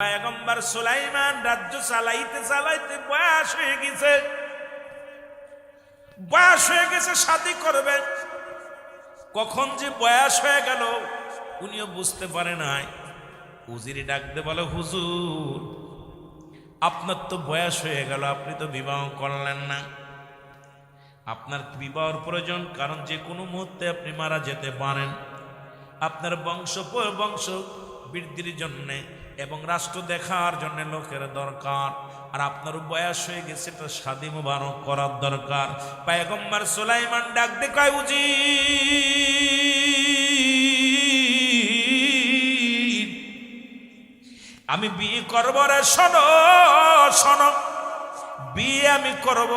পয়গম্বর সুলাইমান রাজ্য চালাইতে চালাইতে বয়স হয়ে গেছে, শাদী করবে। কখন যে বয়স হয়ে গেল উনিও বুঝতে পারে নাই। উজিরে ডাকতে বলে, হুজুর আপনার তো বয়স হয়ে গেল, আপনি তো বিবাহ করলেন না, আপনার বিবাহের প্রয়োজন, কারণ যে কোনো মুহূর্তে আপনি মারা যেতে পারেন। আপনার বংশ বৃদ্ধির জন্যে এবং রাষ্ট্র দেখার জন্য লোকের দরকার, আর আপনার বয়স হয়ে গেছে, এটা শাদী মুবারক করার দরকার। পয়গম্বর সুলাইমান ডাক দে কয়, উজির আমি বিয়ে করব রে, শোনো বিয়ে আমি করব,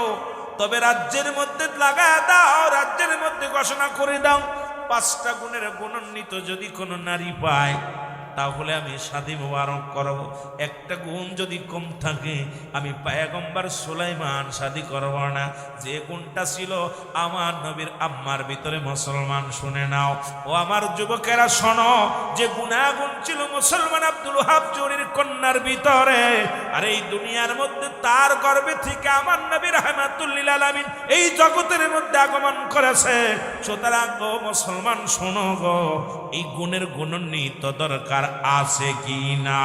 তবে রাজ্যের মধ্যে লাগা দাও, রাজ্যের মধ্যে ঘোষণা করে দাও, 5টা গুণের গুণান্বিত যদি কোনো নারী পায় তাহলে আমি শাদী মুবারক করব। একটা গুণ যদি কম থাকে আমি পয়গম্বর সুলাইমান শাদী করব না। যে গুণটা ছিল আমার নবীর আম্মার ভিতরে, মুসলমান শুনে নাও ও আমার যুবকেরা শোনো, যে গুণাগুণ ছিল মুসলমান আব্দুল ওহাব জুরির কন্যার ভিতরে, আর এই দুনিয়ার মধ্যে তার গর্ভে থেকে আমার নবী রাহমাতুল লিল আলামিন এই জগতের মধ্যে আগমন করেছে। সুতরাং গো মুসলমান শোনো গো, এই গুণের গুণান্বিত দরকার আছে কি না?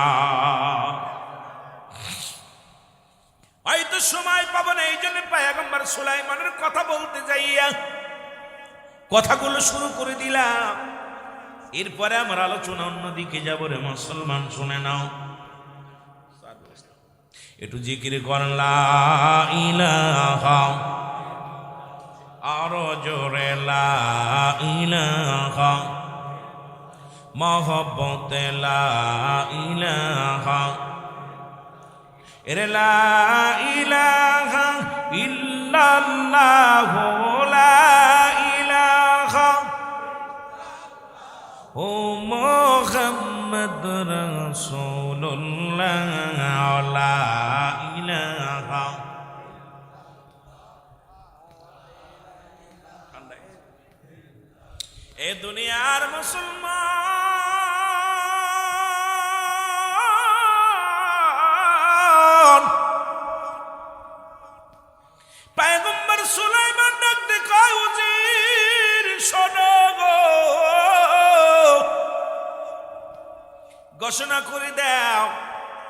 হয়তো সময় পাবো না, এই জন্য পয়গম্বর সুলাইমানের কথা বলতে যাইয়া কথাগুলো শুরু করে দিলাম। এরপরে আমার আলোচনা অন্যদিকে যাব রে মুসলমান, শুনে নাও। একটু জিকির করেন লা ইলাহা, আরো জোরে লা ইলাহা, মহব্বতে লা ইলাহা, এরে লা ইলাহা ইল্লাল্লাহ, লা ইলাহা ও মুহাম্মদ রাসূলুল্লাহ, লা ইলাহা। এ দুনিয়ার মুসলমান, পয়গম্বর সুলাইমান ডাকতে কয়, উজির শোনো গো, ঘোষণা করে দাও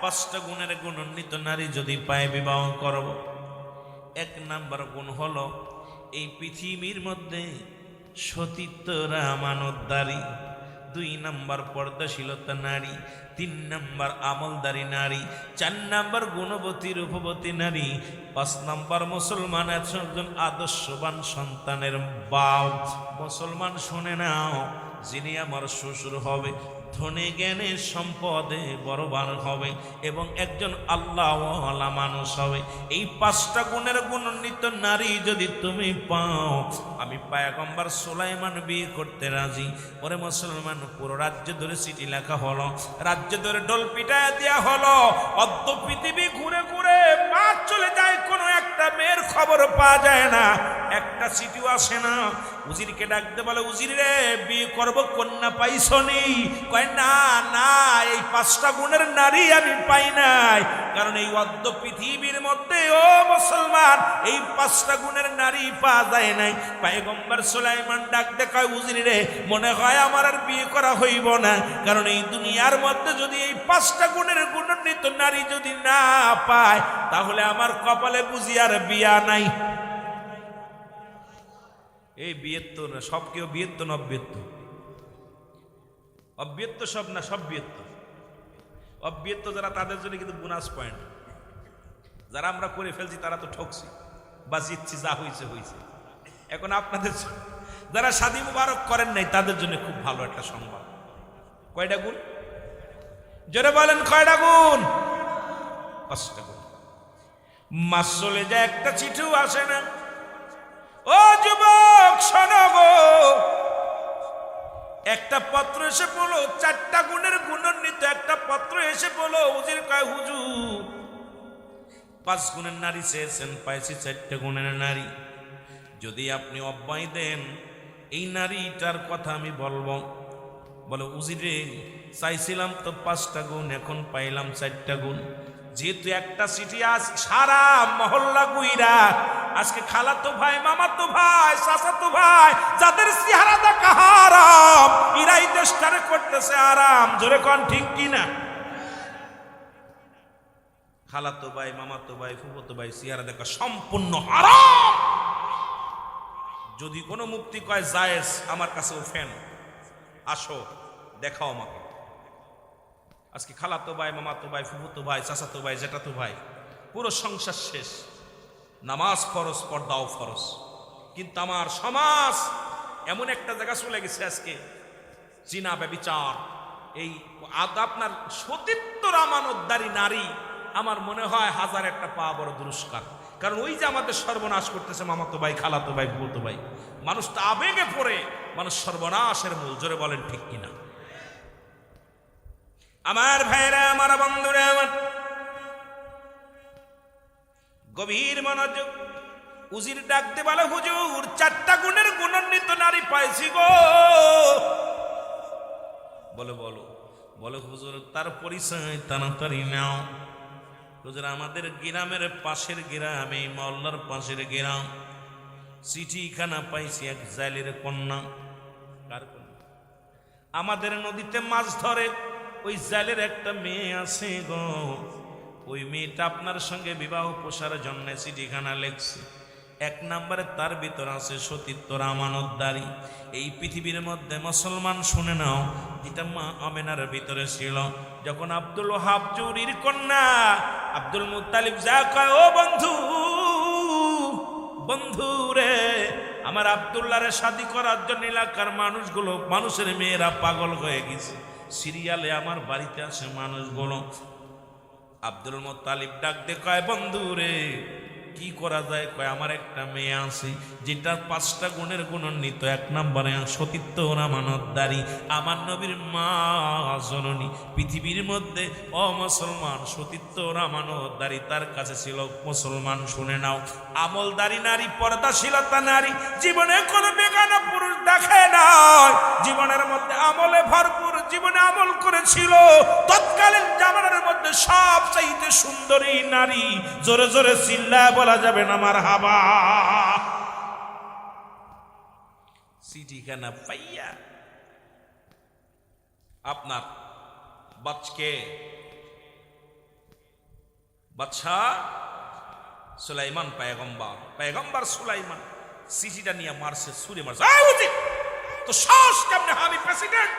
5টা গুণের গুণান্বিত নারী যদি পায় বিবাহ করব। 1 নাম্বার গুণ হলো এই পৃথিবীর মধ্যে সতীত্বরা আমানতদারি, 2 নাম্বার পর্দাশীলতা নারী, 3 নাম্বার আমলদারি নারী, 4 নাম্বার গুণবতী রূপবতী নারী, 5 নাম্বার মুসলমান একজন আদর্শবান সন্তানের বাপ। মুসলমান শুনে নাও, যিনি আমার শ্বশুর হবে ধনে জ্ঞানে সম্পদে বড়বান হবে এবং একজন আল্লাহওয়ালা মানুষ হবে। এই 5টা গুণের গুণান্বিত নারী যদি তুমি পাও, আমি পয়গম্বর সুলাইমান বিয়ে করতে রাজি। ওরে মুসলমান, পুরো রাজ্য ধরে চিঠি লেখা হলো, রাজ্য ধরে ডোল পিটায় দেওয়া হলো, অর্ধ পৃথিবী ঘুরে ঘুরে মাঠ চলে যায়, কোনো একটা মেয়ের খবর পাওয়া যায় না, একটা চিঠিও আসে না। উজিরকে ডাকতে বলে, উজির রে বিয়ে করবো, কন্যা পাইছনি? কয় না না, এই 5টা গুণের নারী আমি পাই নাই, কারণ এই অর্ধ পৃথিবীর মধ্যে ও মুসলমান এই 5টা গুণের নারী পাওয়া যায় নাই। পয়গম্বর সুলাইমান ডাকতে কয়, উজির রে মনে হয় আমার আর বিয়ে করা হইব না, কারণ এই দুনিয়ার মধ্যে যদি এই 5টা গুণের গুণান্বিত নারী যদি না পায় তাহলে আমার কপালে বুঝি আর বিয়া নাই। এই বিয়ের তো সব, কেউ বিয়ের তো নব্যত্ব, অব্যত্ত সব না, সব বিয়েত্ব। অব্যত্ত যারা তাদের জন্য কিন্তু বোনাস পয়েন্ট, যারা আমরা করে ফেলছি তারা তো ঠকছি বা জিতছি, যা হয়েছে হয়েছে। এখন আপনাদের যারা শাদী মুবারক করেন নাই তাদের জন্য খুব ভালো একটা সংবাদ। কয়টা গুণ? জোরে বলেন, কয়টা গুণ? 5টা গুণ। মাস চলে যায়, একটা চিঠিও আসে না। ও যুবক শোনো গো, একটা পত্র এসে পড়লো, 4টা গুণের গুণান্বিত একটা পত্র এসে পড়লো। উজির কয়, হুজুর 5 গুণের নারী চেয়েছেন, পাইছি 4টা গুণের নারী, যদি আপনি অব্যয় দেন এই নারীটার কথা আমি বলবো। বলে, উজিরে চাইছিলাম তো 5টা গুণ, এখন পাইলাম 4টা গুণ। যেহেতু একটা চিঠি আজ সারা মহল্লা গুইরা আজকে খালাতো ভাই, মামাতো ভাই, চাচাতো ভাই যাদের চেহারা দেখা হারাম, ইরাই দেশটারে করতেছে আরাম। জোরে কোন ঠিক কিনা? খালাতো ভাই, মামাতো ভাই, ফুফাতো ভাই চেহারা দেখা সম্পূর্ণ হারাম। যদি কোনো মুক্তি কয় জায়েজ, আমার কাছেও ফ্যান, আসো দেখাও আমাকে। আজকে খালাতো ভাই, মামাতো ভাই, ফুফাতো ভাই, চাচাতো ভাই, জেঠাতো ভাই, পুরো সংসার শেষ। নামাজ ফরজ, পর্দাও ফরজ, কিন্তু আমার সমাজ এমন একটা জায়গা চলে গেছে আজকে, জিনা, ব্যভিচার, এই আপনার সতীত্ব আমানতদারী নারী আমার মনে হয় 1000 পাওয়া বড় দুরস্কার। কারণ ওই যে আমাদের সর্বনাশ করতেছে মামাতো ভাই, খালাতো ভাই, ফুফাতো ভাই, মানুষ তো আবেগে পড়ে মানুষ সর্বনাশের মূল। জোরে বলেন ঠিক কিনা? আমার ভাইরা, আমার বন্ধুরা, আমার গভীর মনোযোগ। উজির ডাকতে বলে, হুজুর 4টা গুণের গুণান্বিত নারী পাইছি গো। বলে বলো, বলে হুজুর তার পরিচয় তাড়াতাড়ি নাও। হুজুর আমাদের গ্রামের পাশের গ্রাম, এই মহল্লার পাশের গ্রাম, চিঠিখানা পাইছি এক জাইলের কন্যা। কার কন্যা? আমাদের নদীতে মাছ ধরে ওই জাইলের একটা মেয়ে আছে গো। ওই মেয়েটা আপনার সঙ্গে বিবাহ পোষার জন্য চিঠিখানা লেখছে। 1 নম্বরে তার ভিতর আছে সতীত্ব আমানতদারি। এই পৃথিবীর মধ্যে মুসলমান শুনে নাও, যেটা মা আমেনার ভিতরে ছিল। যখন আব্দুল ওহাব চৌরির কন্যা আব্দুল মুত্তালিব যা কয়, ও বন্ধু, বন্ধু রে, আমার আব্দুল্লাহরে শাদী করার জন্য এলাকার মানুষগুলো, মানুষের মেয়েরা পাগল হয়ে গেছে, সিরিয়ালে আমার বাড়িতে আসে মানুষগুলো। আব্দুল মুত্তালিব ডাক দে কয়, বন্ধু রে কি করা যায়? কয় আমার একটা মেয়ে আছে যেটা 5টা গুণের গুণান্বিত। 1 নম্বরে সতীত্ব আমানতদারি, আমার নবীর মা জননী। পৃথিবীর মধ্যে অমুসলমান সতীত্ব আমানতদারি তার কাছে ছিল মুসলমান। শুনে নাও, আমলদারি নারী, পর্দাশীলতা নারী, জীবনে কোনো বেগানা পুরুষ দেখে নাই, জীবনের মধ্যে আমলে ভরপুর, জীবনে আমল করেছিল। তৎকালীন জামানার মধ্যে সবচাইতে সুন্দরী নারী, জোরে জোরে চিল্লায় বলা যাবে না মারহাবা। চিঠিখানা পাইয়া আপনার বাদশা সুলাইমান পয়গম্বর সুলাইমান চিঠিটা নিয়ে মারছে, ছুঁড়ে মারছে। তো সাহস কেমনে? আমি প্রেসিডেন্ট,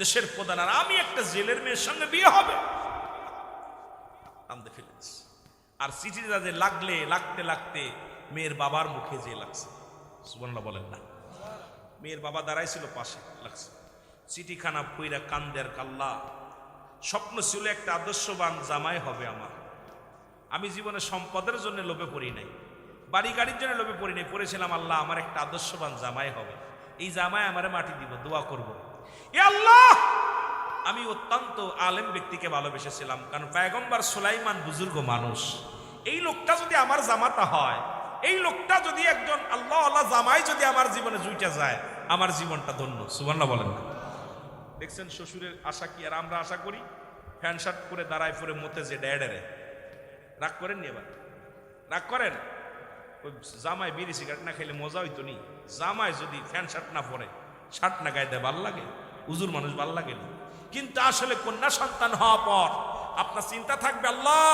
দেশের প্রধান, আর আমি একটা জেলের মেয়ের সঙ্গে বিয়ে হবে? আনতে ফেলেছি। আর চিঠিটা যে লাগতে লাগতে মেয়ের বাবার মুখে যে লাগছে, সুবহানাল্লাহ বলেন না। মেয়ের বাবা দাঁড়াইছিল পাশে, লাগছে চিঠিখানা পইরা কান্দের কাল্লা। স্বপ্ন ছিল একটা আদর্শবান জামাই হবে আমার। আমি জীবনে সম্পদের জন্য লোভে পড়ি নাই, বাড়ি গাড়ির জন্য লোভে পড়ি নাই, পড়েছিলাম আল্লাহ আমার একটা আদর্শবান জামাই হবে, এই জামাই আমারে মাটি দিব, দোয়া করব। এ আল্লাহ, আমি অত্যন্ত আলেম ব্যক্তিকে ভালোবেসেছিলাম, কারণ পয়গম্বর সুলাইমান বুজুর্গ মানুষ। এই লোকটা যদি আমার জামাতা হয়, এই লোকটা যদি একজন আল্লাহ আল্লাহ জামাই যদি আমার জীবনে জুইটা যায়, আমার জীবনটা ধন্য। সুবহানাল্লাহ বলেন না? দেখছেন শ্বশুরের আশা কি আর আমরা আশা করি? ফ্যান শার্ট করে দাঁড়ায় পরে মতে যে ড্যাডারে রাগ করেন নি? এবার রাগ করেন? ওই জামাই বিড়ি সিগারেট না খেলে মজা হইতো নি? জামাই যদি ফ্যান শার্ট না পরে, শার্ট না গায়ে দেয়, ভাল লাগে? হুজুর মানুষ ভাল লাগে না। কিন্তু আসলে কন্যা সন্তান হওয়ার পর আপনার চিন্তা থাকবে, আল্লাহ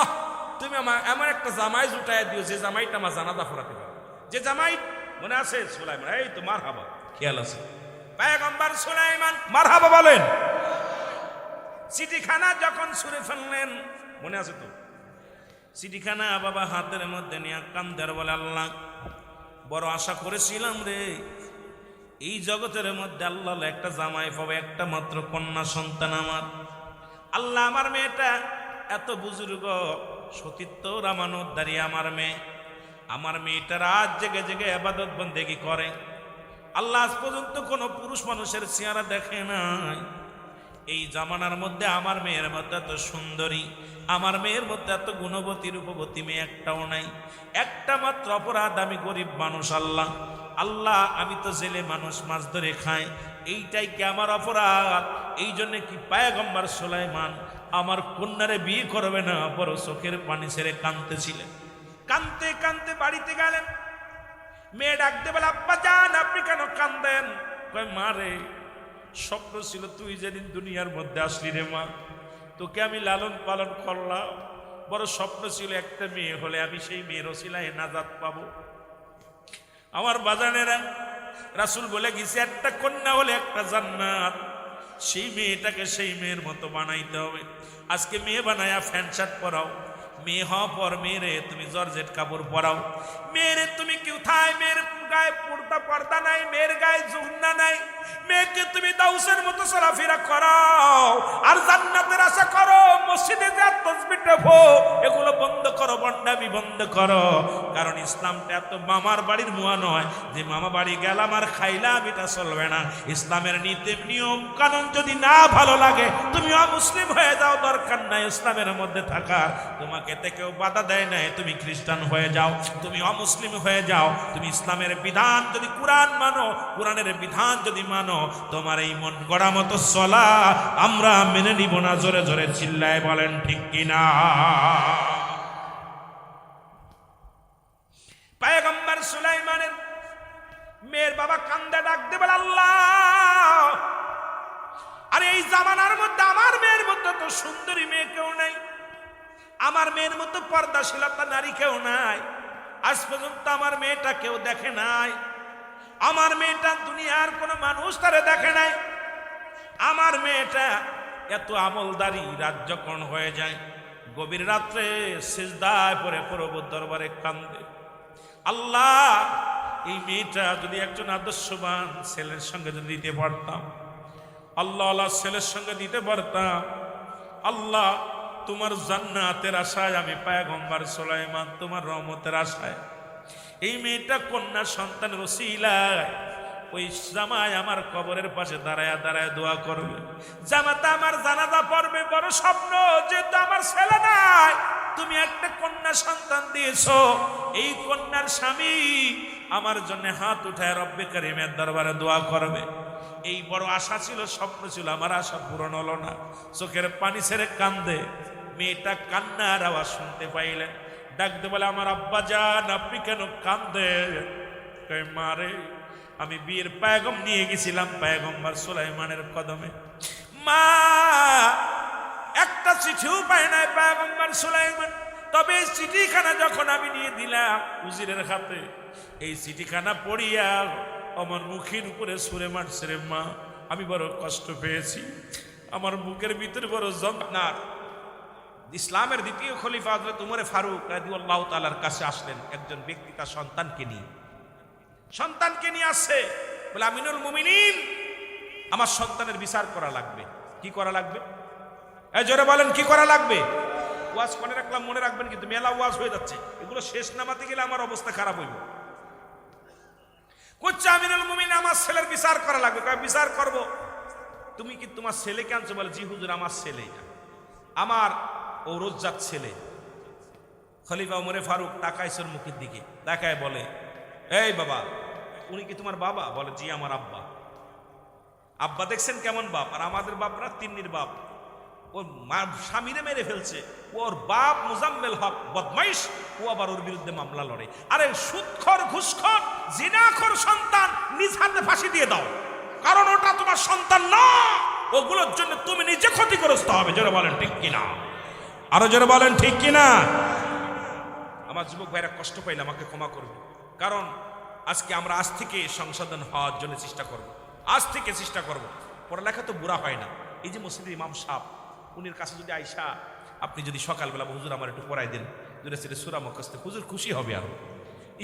তুমি আমার এমন একটা জামাই জুটাই দিও যে জামাইটা আমার জানাজা পড়াতে পারে। যে জামাই মনে আছে সুলাইমান, এই তো মারহাবা, খেয়াল আছে পয়গম্বর সুলাইমান, মারহাবা বলেন। চিঠিখানা যখন ছুঁড়ে ফেললেন, মনে আছে তো? চিঠিখানা বাবা হাতের মধ্যে নিয়ে কান্দার বলে, আল্লাহ বড় আশা করেছিলাম রে, এই জগতের মধ্যে আল্লাহ একটা জামাই পাবে, একটা মাত্র কন্যা সন্তান আমার। আল্লাহ আমার মেয়েটা এত বুজুর্গ, সতীত্ব আমানতদারি আমার মেয়েটা রাত জেগে জেগে ইবাদত বন্দেগী করে। আল্লাহ আজ পর্যন্ত কোনো পুরুষ মানুষের চেহারা দেখে নাই। এই জামানার মধ্যে আমার মেয়ের মধ্যে এত সুন্দরী, আমার মেয়ের মধ্যে এত গুণবতী রূপবতী মেয়ে একটাও নাই। একটা মাত্র অপরাধ, আমি গরিব মানুষ। আল্লাহ আমি তো জেলে মানুষ, মাছ ধরে খাই, এইটাই কি আমার অপরাধ? এই জন্য কি পয়গম্বর সুলাইমান আমার কন্যারে বিয়ে করবে না, বড় চোখের পানি ছেড়ে কাঁদতেছিলেন। কাঁদতে কাঁদতে বাড়িতে গেলেন। মেয়ে ডাকতে বলে, আব্বা জান আপনি কেন কাঁদেন? কয় মা রে, স্বপ্ন ছিল তুই যেদিন দুনিয়ার মধ্যে আসলি রে মা, তোকে আমি লালন পালন করলাম। বড় স্বপ্ন ছিল একটা মেয়ে হলে আমি সেই মেয়ের ওসিলায় নাজাত পাবো। আমার বাজানেরা, রাসূল বলে গেছে একটা কন্যা হলে একটা জান্নাত। সেই মেয়েটাকে সেই মেয়ের মতো বানাইতে হবে। আজকে মেয়ে বানায়া প্যান্ট শার্ট পরাও, মেয়ে হওয়া পর মেয়েরে তুমি জর্জেট কাপড় পরাও। মেয়েরে তুমি কোথায়, মেয়ের গায়ে পর্দা নাই, মেয়ের গায়ে জুহনা নাই, মেয়েকে তুমি দাউসের মতো চলাফেরা করাও। আর জান্নাতের আশা করো, মসজিদে যা তাসবিহ দেবো এগুলো বন্ধ করো, বন্ডামি বন্ধ করো। কারণ ইসলামটা এত মামার বাড়ির মুয়া নয় যে মামা বাড়ি গেলাম আর খাইলাম, এটা চলবে না। ইসলামের নীতি নিয়ম কানুন যদি না ভালো লাগে তুমি অমুসলিম হয়ে যাও, দরকার নাই ইসলামের মধ্যে থাকার। তোমাকে এতে কেউ বাধা দেয় নাই, তুমি খ্রিস্টান হয়ে যাও, তুমি অমুসলিম হয়ে যাও। তুমি ইসলামের বিধান যদি কোরআন মানো, কোরআনের বিধান যদি মানো, তোমার এই মন গড়া মতো চলা আমরা মেনে নিব না। জোরে জোরে চিল্লায় বলেন ঠিক কিনা? পয়গম্বর সুলাইমানের মেয়ের বাবা কান্দে ডাকতে বলে, আল্লাহ, আরে এই জামানার মধ্যে আমার মেয়ের মতো তো সুন্দরী মেয়ে কেউ নাই, আমার মেয়ের মতো পর্দাশীলতা নারী কেউ নাই। আজ পর্যন্ত আমার মেয়েটা কেউ দেখে নাই, আমার মেয়েটা দুনিয়ার কোনো মানুষ তারে দেখে নাই। আমার মেয়েটা এত আমলদারি, রাত যখন হয়ে যায় গভীর রাত্রে সিজদায় পড়ে প্রভুর দরবারে কান্দে, আল্লাহ এই মেয়েটা যদি একজন আদর্শবান ছেলের সঙ্গে যদি দিতে পারতাম, আল্লাহ আল্লাহ ছেলের সঙ্গে দিতে পারতাম, আল্লাহ তোমার জান্নাতের আশায় আমি পয়গম্বর সুলাইমান তোমার রহমতের আশায় এই মেয়েটা কন্যা সন্তানের ওসিলায় ওই জামাই আমার কবরের পাশে দাঁড়ায় দাঁড়ায় দোয়া করবে, জামাতা আমার জানাজা পড়বে। বড় স্বপ্ন, যেহেতু আমার ছেলে নাই, তুমি একটা কন্যা সন্তান দিয়েছো, এই কন্যার স্বামী আমার জন্য হাত উঠায় রব্বে কারিমের দরবারে দোয়া করবে। এই বড় আশা ছিল, স্বপ্ন ছিল, আমার আশা পূরণ হলো না। চোখের পানি ছেড়ে কান্দে। মেয়েটা কান্নার আওয়াজ শুনতে পাইলেন, ডাকতে বলে, আমার আব্বা জান আপনি কেন কান্দেন? কয় মা রে, আমি বিয়ের পয়গাম নিয়ে গেছিলাম পয়গম্বর সুলাইমানের কদমে, মা একটা চিঠিও পায় নাই পয়গম্বর সুলাইমান। তবে এই চিঠিখানা যখন আমি নিয়ে দিলাম উজিরের হাতে, এই চিঠিখানা পড়িয়া আমার মুখের উপরে ছুঁড়ে মারছে রে মা, আমি বড় কষ্ট পেয়েছি, আমার বুকের ভিতরে বড় যন্ত্রণা। ইসলামের দ্বিতীয় খলিফা হযরত উমর ফারুক রাদিয়াল্লাহু তাআলার কাছে আসলেন একজন ব্যক্তি, তার সন্তানকে নিয়ে আসছে, বলে আমিনুল মুমিনিন আমার সন্তানের বিচার করা লাগবে। কি করা লাগবে? এই জোরে বলেন, কি করা লাগবে? ওয়াজ করে রাখলাম, মনে রাখবেন কিন্তু মেলা ওয়াজ হয়ে যাচ্ছে, এগুলো শেষ নামাতে গেলে আমার অবস্থা খারাপ হইব। কোচ্চা আমিনুল মুমিন আমার ছেলের বিচার করা লাগবে। কয় বিচার করব? তুমি কি তোমার ছেলেকে আনছো? বলে জি হুজুর আমার ছেলে, আমার ঔরজ্জাত ছেলে। খলিফা উমরে ফারুক তাকাইছেন মুখের দিকে, তাকায় বলে, এই বাবা উনি কি তোমার বাবা? বলে জি আমার আব্বা। আব্বা দেখছেন কেমন বাপ? আর আমাদের বাপরা তিন্নির বাপ, ওর স্বামীরে মেরে ফেলছে, ওর বাপ মুজাম্মেল হক বদমাইশ, ও আবার ওর বিরুদ্ধে মামলা লড়ে। আরে সুদখোর, ঘুষখোর, জিনাখোর সন্তান নিজ হাতে ফাঁসি দিয়ে দাও, কারণ ওটা তোমার সন্তান না, ওগুলোর জন্য তুমি নিজে ক্ষতিগ্রস্ত হবে। জোরে বলেন ঠিক কিনা? আরো জোরে বলেন ঠিক কিনা? আমার যুবক ভাইরা কষ্ট পাইলে আমাকে ক্ষমা করবে, কারণ আজকে আমরা আজ থেকে সংশোধন হওয়ার জন্য চেষ্টা করব, আজ থেকে চেষ্টা করব। পড়ালেখা তো বুড়া হয় না। এই যে মসজিদের ইমাম সাহেব, উনির কাছে যদি আইসা আপনি যদি সকালবেলা হুজুর আমার একটু পড়াই দেন, দুটা সেটা সুরা মুখস্থ, হুজুর খুশি হবে। আরো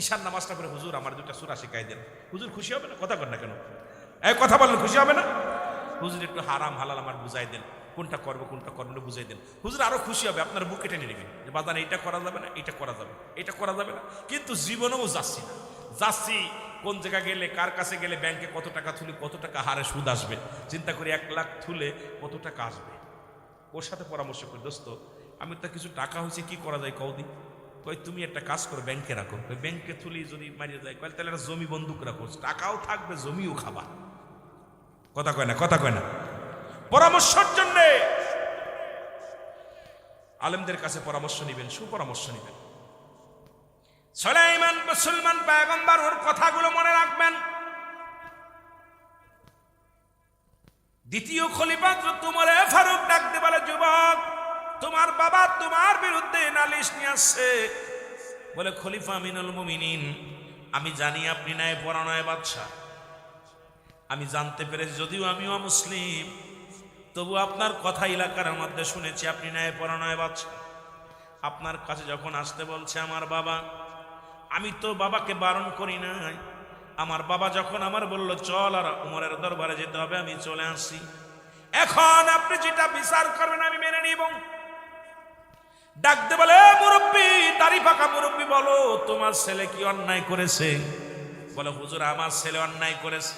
ঈশান নামাজটা করে হুজুর আমার দুটা সুরা শিখাই দেন, হুজুর খুশি হবে না? কথা কর না কেন? এই কথা বলেন, খুশি হবে না? হুজুর একটু হারাম হালাল আমার বুঝাই দেন, কোনটা করবো কোনটা করবো না বুঝাই দেন, হুজুর আরো খুশি হবে। আপনার বুকে টেনে নেবেন যে বাদান এইটা করা যাবে না, এইটা করা যাবে, এটা করা যাবে না। কিন্তু জীবনেও যাচ্ছি না, যাচ্ছি কোন জায়গা গেলে, কার কাছে গেলে ব্যাংকে কত টাকা তুলে কত টাকা হারে সুদ আসবে, চিন্তা করি 1 লাখ তুলে কত টাকা আসবে, ওর সাথে পরামর্শ করি, দোস্ত আমি তো কিছু টাকা হয়েছে, কি করা যায় কৌদি? কই তুমি একটা কাজ করো, ব্যাংকে রাখো। ব্যাংকে তুলি যদি মারিয়ে যায়, কয় তাহলে একটা জমি বন্দুক রাখো, টাকাও থাকবে জমিও খাবা। কথা কয় না, কথা কয় না। পরামর্শের জন্য আলেমদের কাছে পরামর্শ নেবেন, সুপরামর্শ নেবেন। সুলাইমান মুসলমান পয়গম্বর, ওর কথাগুলো মনে রাখবেন। দ্বিতীয় খলিফা উমর ফারুক ডাকতে বলে, যুবক, তোমার বাবা তোমার বিরুদ্ধে নালিশ নিয়ে আসছে। বলে, খলিফা আমিনুল মুমিনিন, আমি জানি আপনি ন্যায় পরায়ণ বাদশা। আমি জানতে পেরেছি যদিও আমিও মুসলিম, তবু আপনার কথা এলাকার মধ্যে শুনেছি আপনি ন্যায় পরায়ণ বাদশা। আপনার কাছে যখন আসতে বলছে আমার বাবা, আমি তো বাবাকে বারণ করি নাই। আমার বাবা যখন আমার বলল চল আর উমরের দরবারে যেতে হবে, আমি চলে আসি। এখন আপনি যেটা বিচার করবেন আমি মেনে নিব। ডাকতে বলে, মুরব্বী, দাড়ি পাকা মুরব্বী, বলো তোমার ছেলে কি অন্যায় করেছে? বলে, হুজুর, আমার ছেলে অন্যায় করেছে,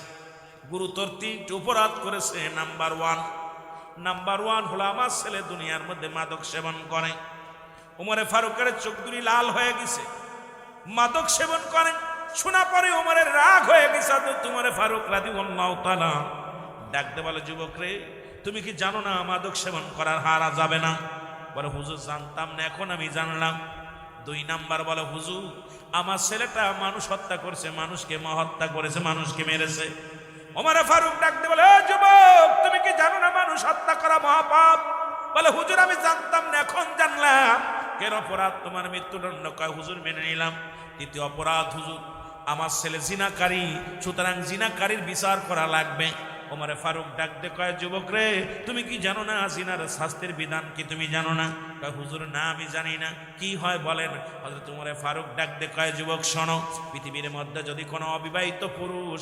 গুরুতর 3টি অপরাধ করেছে। নাম্বার ওয়ান হলো আমার ছেলে দুনিয়ার মধ্যে মাদক সেবন করে। উমরে ফারুকের চোখ দুটি লাল হয়ে গেছে। মাদক সেবন করেন শোনা পরে উমরের রাগ হয়ে গেছে। উমরে ফারুক রাদিয়াল্লাহু তাআলা ডাকতে বলে, যুবক রে, তুমি কি জানো না মাদক সেবন করার হারা যাবে না? বলে, হুজুর, জানতাম না, এখন আমি জানলাম। 2 নাম্বার বলে, হুজুর, আমার ছেলেটা মানুষ হত্যা করেছে, মানুষকে হত্যা করেছে, মানুষকে মেরেছে। ওমরে ফারুক ডাকতে বলে, যুবক, তুমি কি জানো না মানুষ হত্যা করা মহাপাপ? বলে, হুজুর, আমি জানতাম না, এখন জানলাম। কেন অপরাধ? তোমার মৃত্যুদণ্ড। কয়, হুজুর, মেনে নিলাম। 3য় অপরাধ, হুজুর, আমার ছেলে জিনাকারী, সুতরাং জিনাকারীর বিচার করা লাগবে। ওমরে ফারুক ডাকতে কয়, যুবক রে, তুমি কি জানো না জিনার শাস্তির বিধান কি তুমি জানো না? কয়, হুজুর, না, আমি জানি না। কি হয় বলেন। হযরত ওমরে ফারুক ডাকতে কয়, যুবক শোনো, পৃথিবীর মধ্যে যদি কোনো অবিবাহিত পুরুষ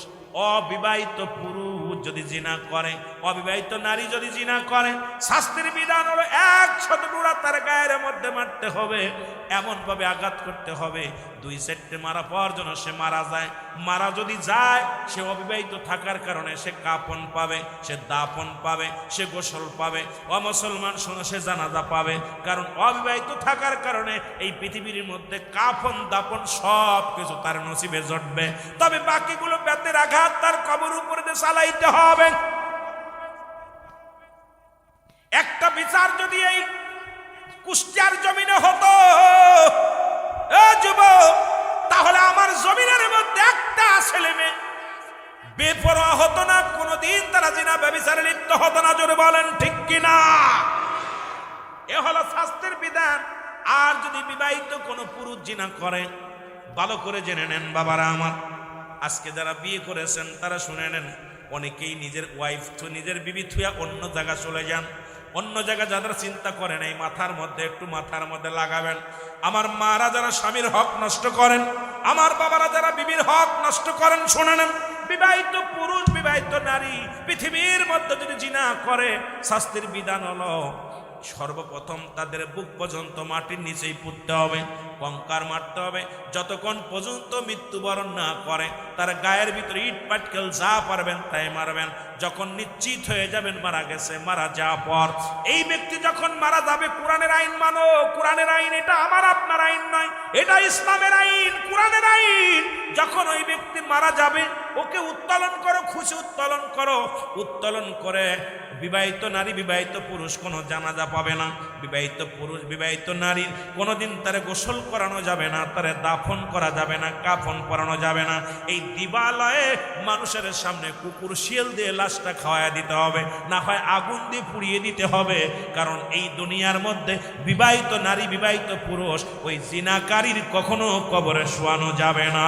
যদি জিনা করে, অবিবাহিত নারী যদি জিনা করে, শাস্তির বিধান হলো 100 ডুরা তার গায়ের মধ্যে মারতে হবে, এমন ভাবে আঘাত করতে হবে 2 সেটে মারা পর যেন সে মারা যায়। মারা যদি যায়, সে অবিবাহিত থাকার কারণে সে কাফন পাবে, সে দাফন পাবে, সে গোসল পাবে। অমুসলমান শোনো, সে জানাজা পাবে। কারণ অবিবাহিত থাকার কারণে এই পৃথিবীর মধ্যে কাফন দাফন সব কিছু তার নসিবে জটবে। তবে বাকিগুলো বেতের আঘাত তার কবর উপরে দিয়ে চালাইতে হবে। একটা বিচার যদি এই কুষ্টিয়ার জমিনে হতো, যুবক, তাহলে আমার জমিনের মধ্যে একটা ছেলে মেয়ে বেপরোয়া হতো না, কোনদিন তারা জিনা ব্যভিচারে লিপ্ত হতো না। জোরে বলেন ঠিক কিনা? এ হলো শাস্ত্রের বিধান। আর যদি বিবাহিত কোনো পুরুষ জিনা করে, ভালো করে জেনে নেন বাবারা আমার, আজকে যারা বিয়ে করেছেন তারা শুনে নেন, অনেকেই নিজের ওয়াইফ নিজের বিবি থুয়া অন্য জায়গা চলে যান। অন্য জায়গায় যারা চিন্তা করেন, এই মাথার মধ্যে লাগাবেন। আমার মারা যারা স্বামীর হক নষ্ট করেন, আমার বাবারা যারা বিবির হক নষ্ট করেন, শুনে নেন, বিবাহিত পুরুষ বিবাহিত নারী পৃথিবীর মধ্যে যদি জিনা করে, শাস্তির বিধান হলো সর্বপ্রথম তাদের বুক পর্যন্ত মাটির নিচেই পুঁততে হবে, কঙ্কার মারতে হবে, যতক্ষণ পর্যন্ত মৃত্যুবরণ না করে। তার গায়ের ভিতরে ইট পাটকেল যা পারবেন তাই মারবেন। যখন নিশ্চিত হয়ে যাবেন মারা গেছে, মারা যাওয়ার পর এই ব্যক্তি যখন মারা যাবে, কোরআনের আইন মানো। কোরআনের আইন, এটা আমার আপনার আইন নয়, এটা ইসলামের আইন, কোরআনের আইন। যখন ওই ব্যক্তি মারা যাবে, ওকে উত্তোলন করো, খুশি উত্তোলন করো। উত্তোলন করে বিবাহিত নারী বিবাহিত পুরুষ কোনো জানাজা পাবে না। বিবাহিত পুরুষ বিবাহিত নারীর কোনোদিন তারে গোসল করানো যাবে না, তারে দাফন করা যাবে না, কাফন পরানো যাবে না। এই দিবালয়ে মানুষের সামনে কুকুর শিয়াল দিয়ে লাশটা খাওয়ায় দিতে হবে, না হয় আগুন দিয়ে পুড়িয়ে দিতে হবে। কারণ এই দুনিয়ার মধ্যে বিবাহিত নারী বিবাহিত পুরুষ ওই জিনাকারীর কখনো কবরে শোয়ানো যাবে না।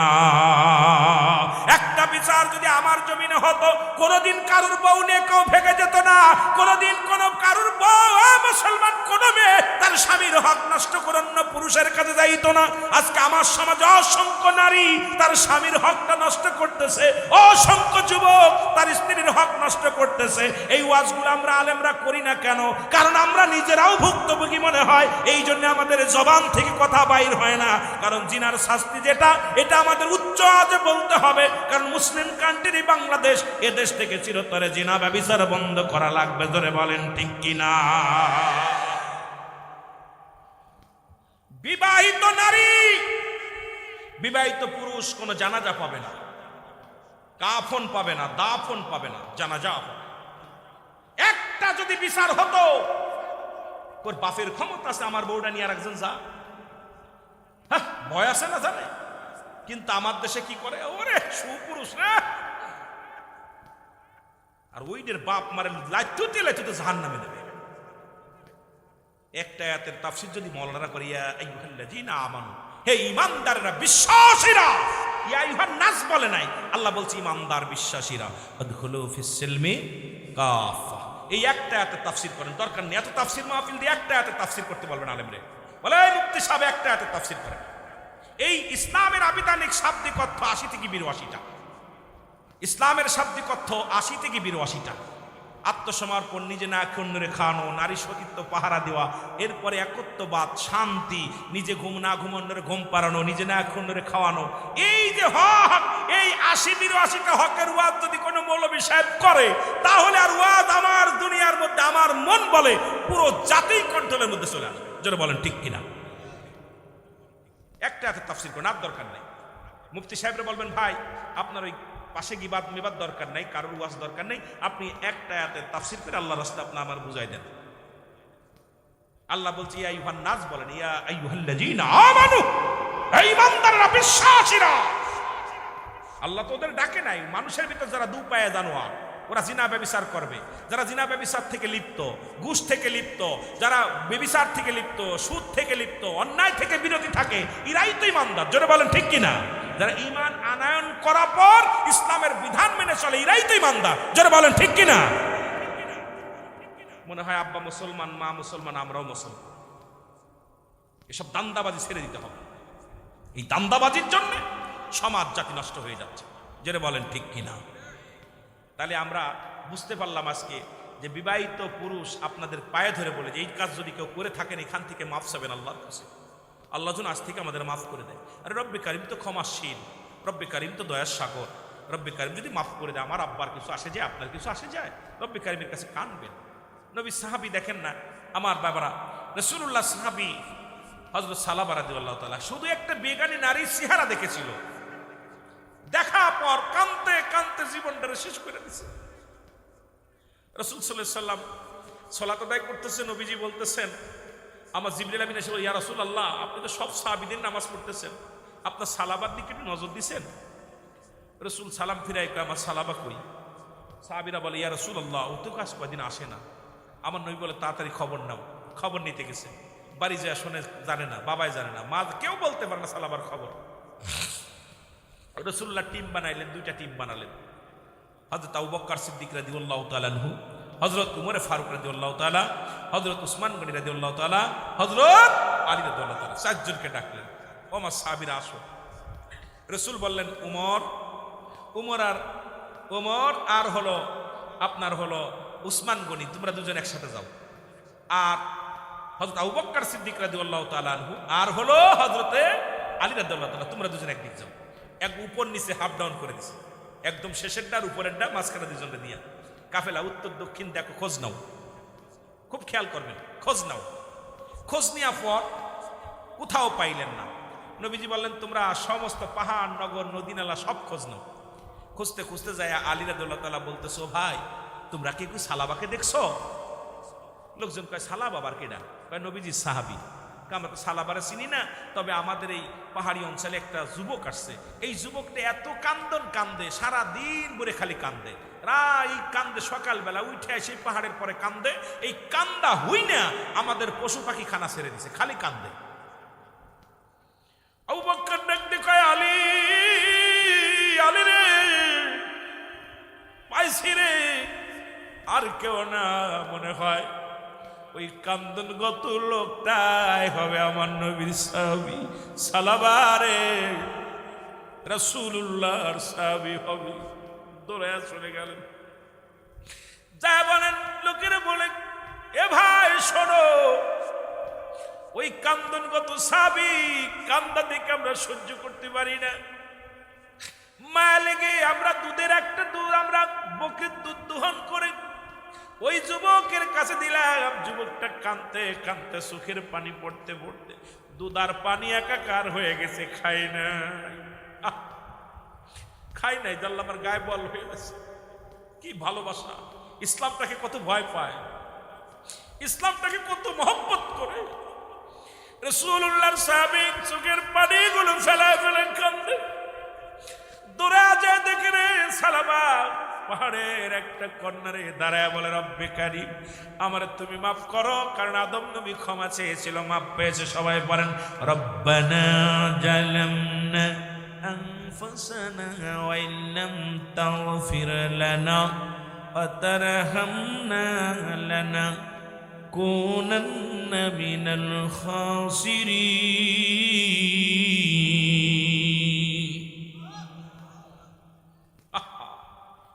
একটা বিচার যদি আমার জমিনে হতো, কোনোদিন কারুর বউ নিয়ে কেউ ভেঙে যেত না। কোনোদিন কোন কারুর বউ, মুসলমান কোন মেয়ে তার স্বামীর হক নষ্ট করে অন্য পুরুষের কাছে যাইতো না। আজকে আমার সমাজে অসংখ্য নারী তার স্বামীর হকটা নষ্ট করতেছে, অসংখ্য যুবক তার স্ত্রীর হক নষ্ট করতেছে। এই ওয়াজগুলো আমরা আলেমরা করি না কেন? কারণ আমরা নিজেরাও ভুক্তভোগী মনে হয়, এই জন্য আমাদের জবান থেকে কথা বাইর হয় না। কারণ জিনার শাস্তি যেটা, এটা আমাদের উচ্চ আওয়াজে বলতে হবে। কারণ মুসলিম কান্ট্রি বাংলাদেশ, এ দেশ থেকে চিরতরে জিনা ব্যভিচার বন্ধ করা লাগবে। ধরে বলেন ঠিক কিনা? বিবাহিত নারী বিবাহিত পুরুষ কোনো জানাজা পাবে না, কাফন পাবে না, দাফন পাবে না, জানাজা হবে। একটা একটা যদি বিচার হতো, তোর বাপের ক্ষমতা আছে আমার বউটা নিয়ে আর একজন যা, হ্যাঁ ভয় আছে না জানে। কিন্তু আমার দেশে কি করে, ওরে সুপুরুষ রে, আর ওইদের বাপ মারে লাইতুতে লাইতুতে জাহান্নামে দেবে। একটা আয়াতের তাফসীর যদি মওলানা করিয়া আইয়ুহাল্লাযীনা আমানু, হে ঈমানদাররা বিশ্বাসীরা, ইয়া আইয়ুহান নাস বলে নাই, আল্লাহ বলছে ঈমানদার বিশ্বাসীরা, আদখুলু ফিস সিলমি কাফা। এই একটা আয়াতের তাফসীর করেন, দরকার নেই এত তাফসীর মাহফিল দিয়ে একটা আয়াতের তাফসীর করতে বলবেন আলেমরে, বলে মুফতি সাহেব একটা আয়াতের তাফসীর করেন। এই ইসলামের আবিধানিক শাব্দিক অর্থ ৮০ থেকে ৮২টা, ইসলামের শাব্দিক অর্থ ৮০ থেকে ৮২টা। আত্মসমর্পণ, নিজে না খেয়ে অন্যরে খাওয়ানো, নারী সতীত্ব পাহারা দেওয়া, এরপরে একত্ববাদ, শান্তি, নিজে ঘুম না ঘুম অন্যরে ঘুম পাড়ানো, নিজে না খেয়ে অন্যরে খাওয়ানো, এই যে হক, এই ৮০-৮২টা হকের ওয়াজ যদি কোনো মৌলবী সাহেব করে, তাহলে আর ওয়াজ আমার দুনিয়ার মধ্যে আমার মন বলে পুরো জাতি কন্ট্রোলের মধ্যে চলে আসবে। যারা বলেন ঠিক কিনা? একটা হাতে তাফসীর করেন, আর দরকার নাই। মুফতি সাহেবরা বলবেন ভাই আপনার ওই পাশে গিবাদ মেবাদ দরকার নাই, কারোর ওয়াজ দরকার নাই, আপনি একটা আয়াতে তাফসীর করে আল্লাহর রাস্তা আপনি আমার বুঝাই দেন। আল্লাহ বলছে ইয়া আইয়ুহান নাস বলেন, ইয়া আইয়ুহাল্লাযীনা আমানু, হে ঈমানদাররা বিশ্বাসীরা। আল্লাহ তো ওদের ডাকে নাই, মানুষের ভিতর যারা দু পায়ে জানোয়ার, ওরা জিনা ব্যভিচার করবে, যারা জিনা ব্যভিচার থেকে লিপ্ত, ঘুষ থেকে লিপ্ত, যারা ব্যভিচার থেকে লিপ্ত, সুদ থেকে লিপ্ত, অন্যায় থেকে বিরতি থাকে, এরাই তো ঈমানদার। জোরে বলেন ঠিক কিনা? যারা ঈমান আনয়ন করার পর ইসলামের বিধান মেনে চলে, এরাই তো ঈমানদার। জোরে বলেন ঠিক কিনা? মনে হয় আব্বা মুসলমান, মা মুসলমান, আমরাও মুসলমান। এসব দান্দাবাজি ছেড়ে দিতে হবে। এই দান্দাবাজির জন্য সমাজ জাতি নষ্ট হয়ে যাচ্ছে। জোরে বলেন ঠিক কিনা? তাহলে আমরা বুঝতে পারলাম আজকে যে বিবাহিত পুরুষ আপনাদের পায়ে ধরে বলে যে এই কাজ যদি কেউ করে থাকেন এখান থেকে মাফ চাবেন আল্লাহর কাছে, আল্লাহ যেন আজ থেকে আমাদের মাফ করে দেয়। আরে রব্বে কারিম তো ক্ষমাশীল, রব্বে কারিম তো দয়ার সাগর, রব্বে কারিম যদি মাফ করে দেয়, আমার আব্বার কিছু আসে যায়, আপনার কিছু আসে যায়, রব্বে কারিমের কাছে কানবেন। নবী সাহাবী দেখেন না আমার বাবারা, রাসূলুল্লাহ সাহাবী হযরত সালাবা রাদিয়াল্লাহু তাআলা শুধু একটা বেগানী নারীর চেহারা দেখেছিল, দেখা পর কাঁদতে কাঁদতে জীবনটা শেষ করে দিছে। রাসূল সাল্লাল্লাহু আলাইহি সাল্লাম সালাত আদায় করতেছেন, নবীজি বলতেছেন, আমার জিবরিল আমিন এসে বলে, ইয়া রাসূলুল্লাহ আপনি তো সব সাহাবীদের নামাজ পড়তেছেন, আপনার সালাবার দিকে একটু নজর দিছেন? রাসূল সালাম ফিরাই কয়, আমার সালাবা কই? সাহাবীরা বলে, ইয়া রাসূলুল্লাহ ও তো কাজ কয়দিন আসে না। আমার নবী বলে, তাড়াতাড়ি খবর নাও। খবর নিতে গেছে, বাড়ি যায় শোনে, জানে না, বাবাই জানে না, মা কেউ বলতে পারে না সালাবার খবর। রাসূলুল্লাহ টিম বানাইলেন, দুইটা টিম বানালেন। হযরত আবু বকর সিদ্দিক রাদিয়াল্লাহু তাআলা আনহু, হযরত উমর ফারুক রাদিয়াল্লাহু তাআলা, হযরত উসমান গনি রাদিয়াল্লাহু তাআলা, হযরত আলী রাদিয়াল্লাহু তাআলা, চারজনকে ডাকলেন, ও আমার সাহাবীরা আসো। রাসূল বললেন, উমর আর হলো আপনার হলো উসমান গনি, তোমরা দুজন একসাথে যাও। আর হযরত আবু বকর সিদ্দিক রাদিয়াল্লাহু তাআলা আনহু আর হলো হযরতে আলী রাদিয়াল্লাহু তাআলা, তোমরা দুজন একদিক যাও। এক উপর নিচে হাফ ডাউন করে দিছে, একদম শেষেরটা আর উপরেরটা, মাঝখানে দুজনকে দিয়া কাফেলা উত্তর দক্ষিণ দেখো, খোঁজ নাও, খুব খেয়াল করবেন, খোঁজ নাও। খোঁজ নেওয়ার পর কোথাও পাইলেন না। নবীজি বললেন, তোমরা সমস্ত পাহাড়, নগর, নদী, নালা সব খোঁজ নাও। খুঁজতে খুঁজতে যায় আলী রাদিয়াল্লাহু তাআলা বলতেছো, ভাই তোমরা কি সালাবাকে দেখছো? লোকজন কয়, সালাবা আবার কেডা? কয়, নবীজি সাহাবী। আমরা তো সালাবারে চিনি না, তবে আমাদের এই পাহাড়ি অঞ্চলে একটা যুবক আসছে, এই যুবকটা এত কান্দন কান্দে, সারা দিন ভরে খালি কান্দে, এই কান্দে, সকালবেলা উঠে সেই পাহাড়ের পরে কান্দে, এই কান্দা হই না আমাদের পশু পাখি খানা ছেড়ে দিছে, খালি কান্দে। আবু বকর দেখতে কয়, আলী, আলী রে, পাইছি রে, আর কেউ না, মনে হয় ওই কান্দনগত লোকটাই হবে আমার নবীর সাহাবী, সালাবারে রাসূলুল্লাহর সাহাবী হবে। দৌড়ায়া চলে গেলেন, যা বলেন লোকেরা বলে, এ ভাই শোনো, ওই কান্দনগত সাহাবী কান্দা দেখে আমরা সহ্য করতে পারি না, মায়া লেগে আমরা দুধের একটা দুধ, আমরা বকরির দুধ দোহন করে ওই যুবকের কাছে দিলাম। যুবকটা কাঁদতে কাঁদতে চোখের পানি পড়তে পড়তে দুধ আর পানি একাকার হয়ে গেছে, খাই নাই, জানলাম আমার গায়ে বল হয়ে গেছে। কি ভালোবাসা! ইসলামটাকে কত ভয় পায়। ইসলামটাকে কত মহব্বত করে। রাসূলুল্লাহর সাহাবী চোখের পানিগুলো ফেলায় ফেলে কান্দে। দূরে আজে দেখে রে সালাবা পাহাড়ের একটা কর্নারে দাঁড়ায় বলে, রব্বে কারীম, আমারে তুমি মাফ করো, কারণ আদম নবী ক্ষমা চেয়েছিল, মাফ পেয়েছে। সবাই বলেন, রব্বানা জালামনা আনফুসানা ওয়া ইল্লাম তাগফির লানা ওয়া তারহামনা লানাকুনান্না মিনাল খাসিরিন।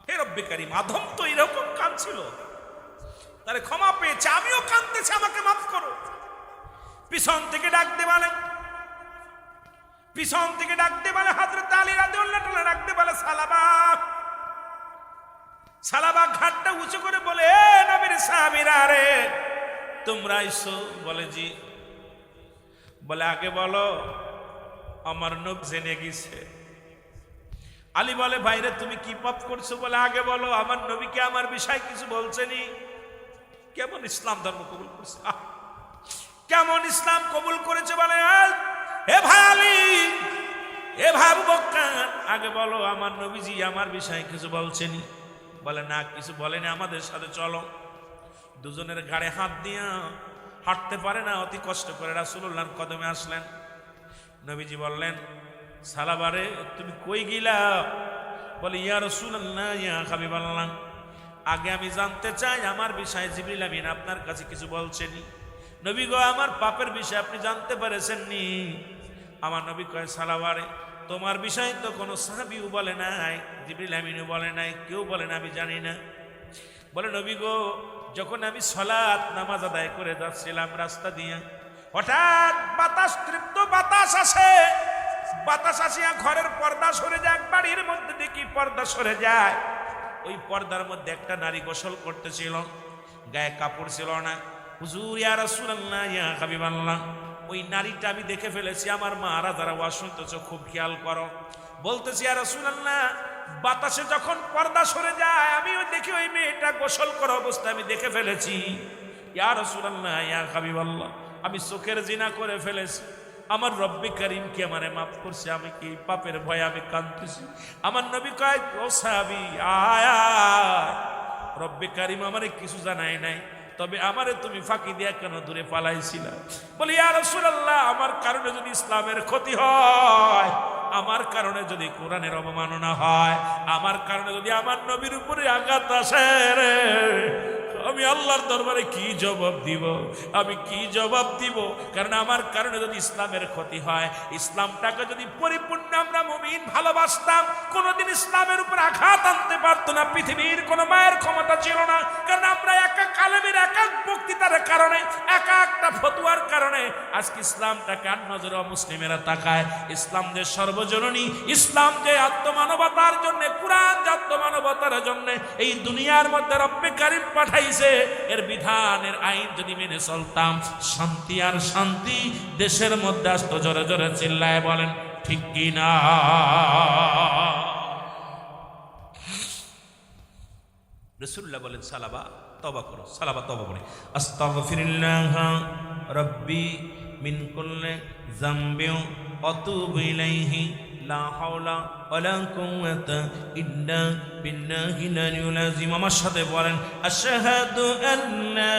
হে রব্বে কারীম, আদম তো এরকম কাঁদছিল, তারে ক্ষমা পেয়েছে, আমিও কাঁদতেছি, আমাকে মাফ করো। পিছন থেকে ডাকতে বলে, পিছন থেকে ডাকতে বলে হযরত আলী রাদিয়াল্লাহু তাআলা, ডাকতে বলে সালাবা। সালাবা ঘাটটা উঁচু করে বলে, এ নবীর সাহাবীরা রে, তোমরা আইছো? বলে জি। বলে আগে বলো আমার নবী জেনে গেছে। আলী বলে, ভাইরে তুমি কি পাপ করছো? বলে আগে বলো আমার নবীকে আমার বিষয় কিছু বলছেনি? কেমন ইসলাম ধর্ম কবুল করছে, কেমন ইসলাম কবুল করেছে। বলে, হে ভাই আলী, হে ভাই আবু বকর, আগে বলো আমার নবীজি আমার বিষয়ে কিছু বলছেনি? বলে না, কিছু বলেনি, আমাদের সাথে চলো। দুজনের ঘাড়ে হাত দিয়া, হাঁটতে পারে না, অতি কষ্ট করে রাসূলুল্লাহর কদমে আসলেন। নবীজি বললেন, সালাবারে তুমি কই গিলা? বলে, ইয়া রাসূলুল্লাহ, ইয়া হাবিবাল্লাহ, আগে আমি জানতে চাই আমার বিষয়ে জিবরিল আমিন আপনার কাছে কিছু বলছেনি? নবী গো, আমার পাপের বিষয়ে আপনি জানতে পেরেছেননি? আমার নবী কয়, সালাবারে তোমার বিষয়ে তো কোনো সাহাবীও বলে নাই, জিবরিল আমিনও বলে নাই, কেউ বলে না, আমি জানি না। বলে, নবী গো, যখন আমি সালাত নামাজ আদায় করে যাচ্ছিলাম রাস্তা দিয়ে, হঠাৎ বাতাস, তৃপ্ত বাতাস আসে। বাতাস আসিয়া ঘরের পর্দা সরে যায়, বাড়ির মধ্যে দেখি পর্দা সরে যায়। ওই পর্দার মধ্যে একটা নারী গোসল করতেছিল, গায়ে কাপড় ছিল না। হুজুর, ইয়া রাসূলুল্লাহ, ইয়া হাবিবাল্লাহ, ওই নারীটা আমি দেখে ফেলেছি। আমার মারা যারা ওয়াজ শুনতেছো খুব খেয়াল করো। বলতেছি, ইয়া রাসূলুল্লাহ, বাতাসে যখন পর্দা সরে যায় আমি ওই দেখি ওই মেয়েটা গোসল করা অবস্থায় আমি দেখে ফেলেছি। ইয়া রাসূলুল্লাহ, ইয়া হাবিবাল্লাহ, আমি চোখের জিনা করে ফেলেছি। আমার রব্বে কারীম কি আমারে মাফ করছে? আমি কি পাপের ভয়ে আমি কাঁদতেছি? আমার নবী কয়, ও সাহাবী, আয় আয়, রব্বে কারীম আমারে কিছু জানায় নাই, তবে আমারে তুমি ফাঁকি দিয়া কেন দূরে পালাইছিলা? বলি, ইয়া রাসূলুল্লাহ, আমার কারণে যদি ইসলামের ক্ষতি হয়, আমার কারণে যদি কোরআনের অবমাননা হয়, আমার কারণে যদি আমার নবীর উপরে আঘাত আসে রে, আমি আল্লাহর দরবারে কি জবাব দিব? আমি কি জবাব দিব? কারণ আমার কারণে যদি ইসলামের ক্ষতি হয়, ইসলামটাকে যদি পরিপূর্ণ আমরা মুমিন ভালোবাসতাম, কোনোদিন ইসলামের উপর আঘাত আনতে পারতো না। পৃথিবীর কোনো মায়ের ক্ষমতা ছিল না, কারণ আমরা এক এক আলেমের এক এক বক্তৃতার কারণে, এক একটা ফতোয়ার কারণে আজকে ইসলামটাকে আর নজরে মুসলিমেরা তাকায়। ইসলাম যে সর্বজননী, ইসলাম যে আত্মমানবতার জন্য, কুরআন যে আত্মমানবতার জন্য এই দুনিয়ার মধ্যে রব্বে কারীম পাঠাইছে, এর বিধানের আইন যদি মেনে চলতাম, শান্তি আর শান্তি দেশের মধ্যে আসতো। জোরে জোরে চিল্লায় বলেন ঠিক কি না? রাসূলুল্লাহ বলেন, সালাবা তওবা করো। সালাবা তওবা করে, আস্তাগফিরুল্লাহ রাব্বি মিন কুল্লি যামবি ওয়া আতুবু ইলাইহি লা হাওলা ওয়ালা কুওয়াতা ইল্লা বিল্লাহিল আলিয়্যিল আযীম। আমার সাথে বলেন, আশহাদু আল্লা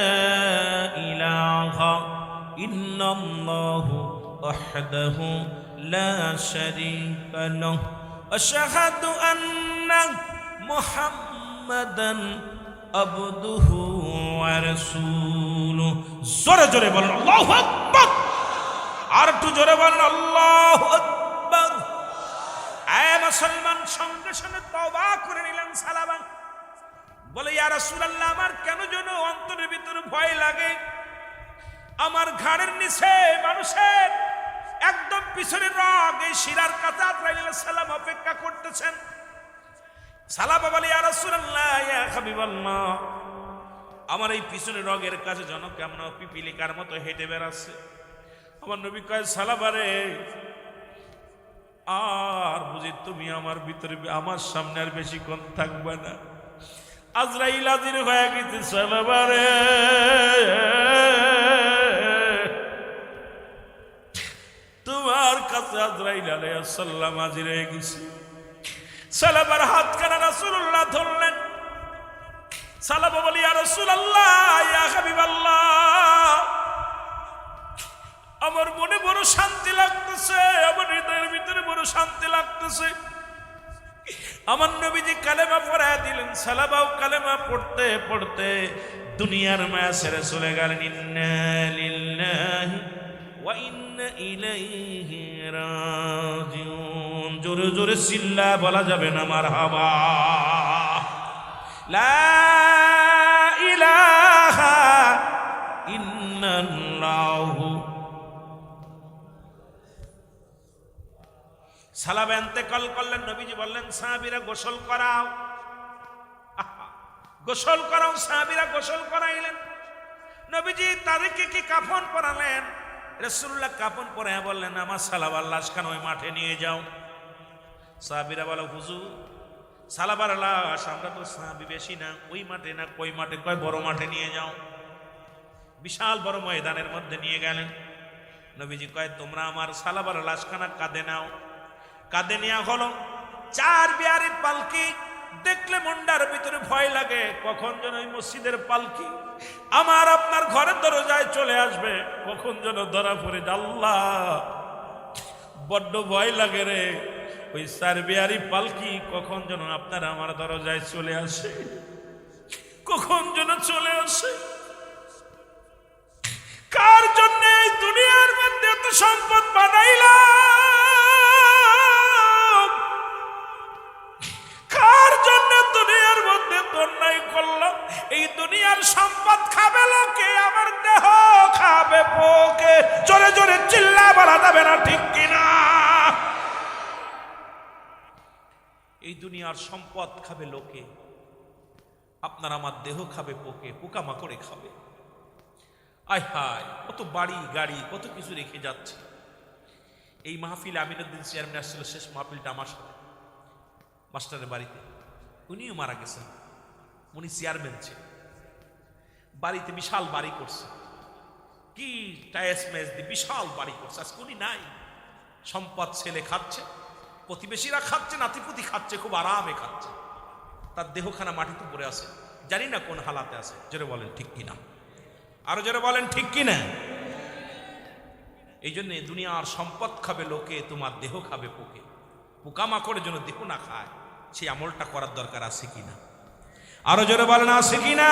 ইলাহা ইল্লাল্লাহু ওয়াহদাহু লা শারীকা লাহু আশহাদু আন্না মুহাম্মাদান আবদুহু ওয়া রাসূলুহু। জোরে জোরে বলেন আল্লাহু আকবার। আর একটু জোরে বলেন আল্লাহু আকবার। আয় মুসলমান, সঙ্গে সঙ্গে তওবা করে নিলেন সালাবা। বলে, ইয়া রাসূলুল্লাহ, আমার কেন যেন অন্তরের ভিতরে ভয় লাগে। আমার ঘাড়ের নিচে মানুষের একদম পিছনের রগ, এই শিরার কাছে আজরাইল আলাইহিস সালাম অপেক্ষা করতেছেন। সালাবা বলে, ইয়া রাসূলুল্লাহ, ইয়া হাবিবাল্লাহ, আমার এই পিছনের রগের কাছে যেন কেমন পিপিলিকার মতো হেঁটে বেড়াচ্ছে। আমার নবী কয়, সালাবারে, আর বুঝি তুমি আমার ভিতরে, আমার সামনে আর বেশিক্ষণ থাকবে না। আজরাইল হাজির হয়ে গেছে সালাবারে। তোমার কাছে আজরাইল আলাইহিস সালাম হাজির হয়ে গেছে। সালাবার হাতখানা রাসূলুল্লাহ ধরলেন। সালাবা বলি, ইয়া রাসূলুল্লাহ, ইয়া হাবিবাল্লাহ, আমার মনে বড় শান্তি লাগতেছে, আমার হৃদয়ের ভিতরে বড় শান্তি লাগতেছে। আমার নবীজি কালেমা পড়ায় দিলেন। সালাবাও কালেমা পড়তে পড়তে দুনিয়ার মায়া ছেড়ে চলে গেলেন। ইন্না লিল্লাহি ওয়া ইন্না ইলাইহি রাজিউন। জোরে জোরে চিল্লা বলা যাবে না মারহাবা। লা ইলাহা ইল্লাল্লাহু। সালাবা ইন্তেকাল করলেন। নবীজি বললেন, সাহাবীরা গোসল করাও, গোসল করাও। সাহাবীরা গোসল করাইলেন। নবীজি তাদেরকে কি কাফন পরালেন। রাসূলুল্লাহ কাফন পরায় বললেন, আমার সালাবার লাশখানা ওই মাঠে নিয়ে যাও। সাহাবীরা বলে, হুজুর সালাবার লাশ, আমরা তো সাহাবী বেশি না, ওই মাঠে না কই মাঠে, কয় বড় মাঠে নিয়ে যাও। বিশাল বড় ময়দানের মধ্যে নিয়ে গেলেন। নবীজি কয়, তোমরা আমার সালাবার লাশখানা কাঁধে নাও। কাঁধে নেওয়া হলো। 4 বিয়ারের পালকি দেখলে মন্ডার ভিতরে ভয় লাগে, কখন যেন ওই মসজিদের পালকি আমার আপনার ঘরের দরজায় চলে আসবে, কখন যেন ধরা পড়ে। আল্লাহ, বড্ড ভয় লাগে রে, ওই 4 বিয়ারি পালকি কখন যেন আপনার আমার দরজায় চলে আসে, কখন যেন চলে আসে। কার জন্য এই দুনিয়ার মধ্যে এত সম্পদ বানাইলাম, কার জন্য দুনিয়ার মধ্যে অন্যায় করলাম। এই দুনিয়ার সম্পদ খাবে লোকে, আমার দেহ খাবে পোকে। জোরে জোরে চিল্লা বলা যাবে না, ঠিক কিনা? এই দুনিয়ার সম্পদ খাবে লোকে, আপনার আমার দেহ খাবে পোকে, পোকামাকড়ে খাবে। আয় হায়, কত বাড়ি গাড়ি কত কিছু রেখে যাচ্ছে। এই মাহফিলে আমিনুদ্দিন চেয়ারম্যান আসছিল, শেষ মাহফিলটা আমার সাথে মাস্টারের বাড়িতে। উনিও মারা গেছেন, উনি চেয়ারম্যান ছিলেন। বাড়িতে বিশাল বাড়ি করছে, কি টাইস ম্যাচ দিয়ে বিশাল বাড়ি করছে। আজকে উনি নাই, সম্পদ ছেলে খাচ্ছে, প্রতিবেশীরা খাচ্ছে, নাতিপুতি খাচ্ছে, খুব আরামে খাচ্ছে। তার দেহখানা মাটিতে পড়ে আছে, জানি না কোন হালাতে আছে। জোরে বলেন ঠিক কিনা? আরো জোরে বলেন ঠিক কিনা? এই জন্য দুনিয়ার সম্পদ খাবে লোকে, তোমার দেহ খাবে পোকে। পোকামাকড়ের জন্য দেহ না খায়, সেই আমলটা করার দরকার আছে কিনা? আরো জোরে বলেন আছে কিনা?